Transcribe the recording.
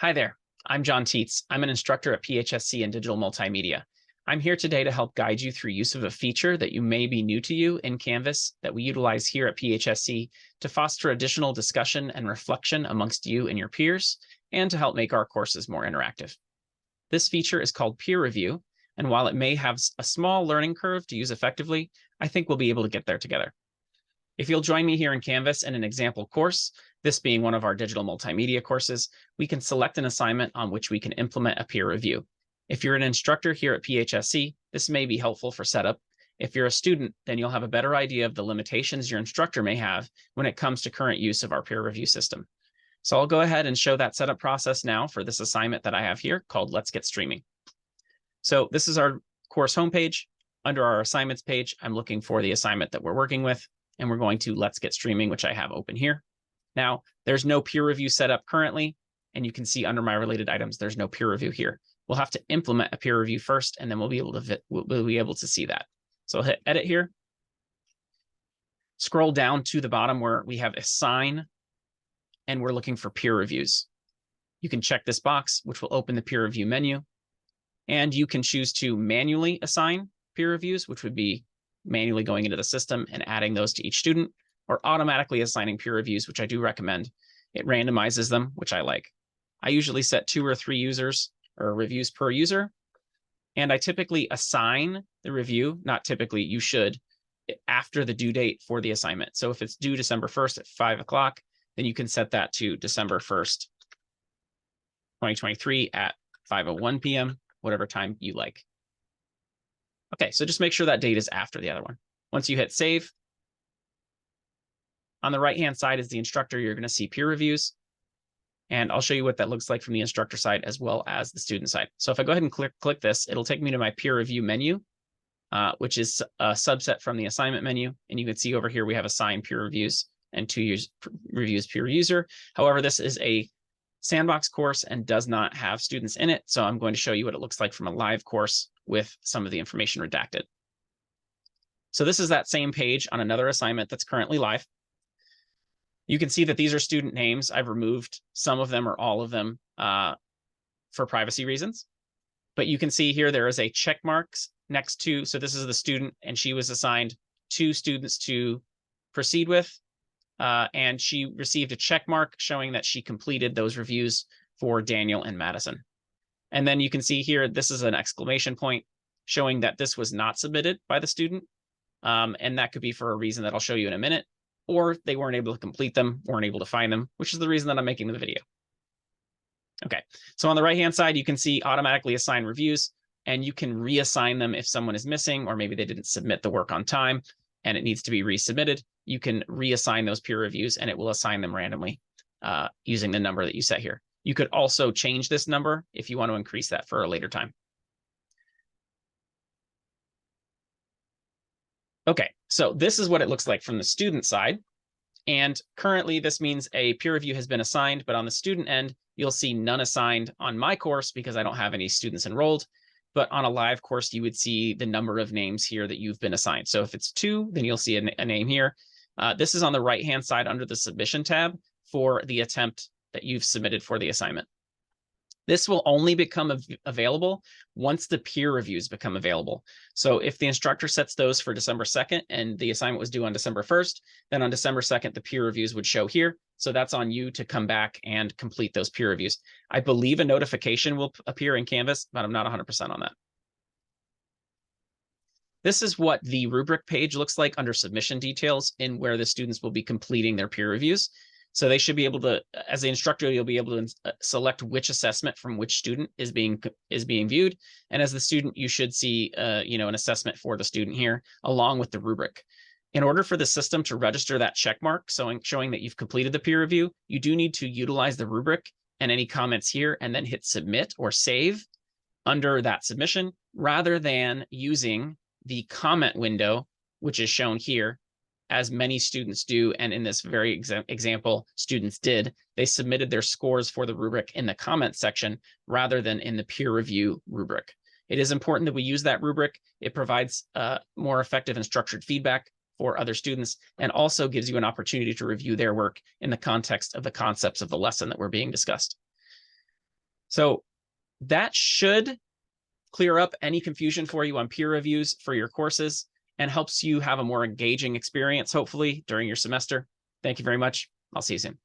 Hi there, I'm John Tietz. I'm an instructor at PHSC in Digital Multimedia. I'm here today to help guide you through use of a feature that you may be new to you in Canvas that we utilize here at PHSC to foster additional discussion and reflection amongst you and your peers, and to help make our courses more interactive. This feature is called peer review, and while it may have a small learning curve to use effectively, I think we'll be able to get there together. If you'll join me here in Canvas in an example course, this being one of our digital multimedia courses, we can select an assignment on which we can implement a peer review. If you're an instructor here at PHSC, this may be helpful for setup. If you're a student, then you'll have a better idea of the limitations your instructor may have when it comes to current use of our peer review system. So I'll go ahead and show that setup process now for this assignment that I have here called Let's Get Streaming. So this is our course homepage. Under our assignments page, I'm looking for the assignment that we're working with, and we're going to Let's Get Streaming, which I have open here. Now, there's no peer review set up currently, and you can see under my related items, there's no peer review here. We'll have to implement a peer review first, and then we'll be able to see that. So I'll hit Edit here. Scroll down to the bottom where we have Assign, and we're looking for peer reviews. You can check this box, which will open the peer review menu, and you can choose to manually assign peer reviews, which would be manually going into the system and adding those to each student, or automatically assigning peer reviews, which I do recommend. It randomizes them, which I like. I usually set 2 or 3 users or reviews per user, and I typically assign the review, not typically, you should, after the due date for the assignment. So if it's due December 1st at 5 o'clock, then you can set that to December 1st, 2023 at 5:01 p.m., whatever time you like. Okay, so just make sure that date is after the other one. Once you hit save, on the right-hand side is the instructor. You're going to see peer reviews, and I'll show you what that looks like from the instructor side as well as the student side. So if I go ahead and click this, it'll take me to my peer review menu, which is a subset from the assignment menu. And you can see over here we have assigned peer reviews and 2 reviews per user. However, this is a sandbox course and does not have students in it. So I'm going to show you what it looks like from a live course with some of the information redacted. So this is that same page on another assignment that's currently live. You can see that these are student names. I've removed some of them or all of them for privacy reasons. But you can see here there is a check marks next to, so this is the student, and she was assigned 2 students to proceed with. And she received a check mark showing that she completed those reviews for Daniel and Madison. And then you can see here, this is an exclamation point showing that this was not submitted by the student. And that could be for a reason that I'll show you in a minute, or they weren't able to complete them, weren't able to find them, which is the reason that I'm making the video. Okay, so on the right-hand side, you can see automatically assign reviews, and you can reassign them if someone is missing, or maybe they didn't submit the work on time and it needs to be resubmitted. You can reassign those peer reviews, and it will assign them randomly using the number that you set here. You could also change this number if you want to increase that for a later time. Okay, so this is what it looks like from the student side. And currently, this means a peer review has been assigned, but on the student end, you'll see none assigned on my course because I don't have any students enrolled. But on a live course, you would see the number of names here that you've been assigned. So if it's 2, then you'll see a name here. This is on the right-hand side under the submission tab for the attempt that you've submitted for the assignment. This will only become available once the peer reviews become available. So if the instructor sets those for December 2nd and the assignment was due on December 1st, then on December 2nd, the peer reviews would show here. So that's on you to come back and complete those peer reviews. I believe a notification will appear in Canvas, but I'm not 100% on that. This is what the rubric page looks like under submission details in where the students will be completing their peer reviews. So they should be able to, as the instructor, you'll be able to select which assessment from which student is being viewed. And as the student, you should see an assessment for the student here, along with the rubric. In order for the system to register that check mark, showing that you've completed the peer review, you do need to utilize the rubric and any comments here, and then hit submit or save under that submission, rather than using the comment window, which is shown here, as many students do, and in this very example, students did. They submitted their scores for the rubric in the comment section rather than in the peer review rubric. It is important that we use that rubric. It provides more effective and structured feedback for other students, and also gives you an opportunity to review their work in the context of the concepts of the lesson that were being discussed. So that should clear up any confusion for you on peer reviews for your courses and helps you have a more engaging experience, hopefully, during your semester. Thank you very much. I'll see you soon.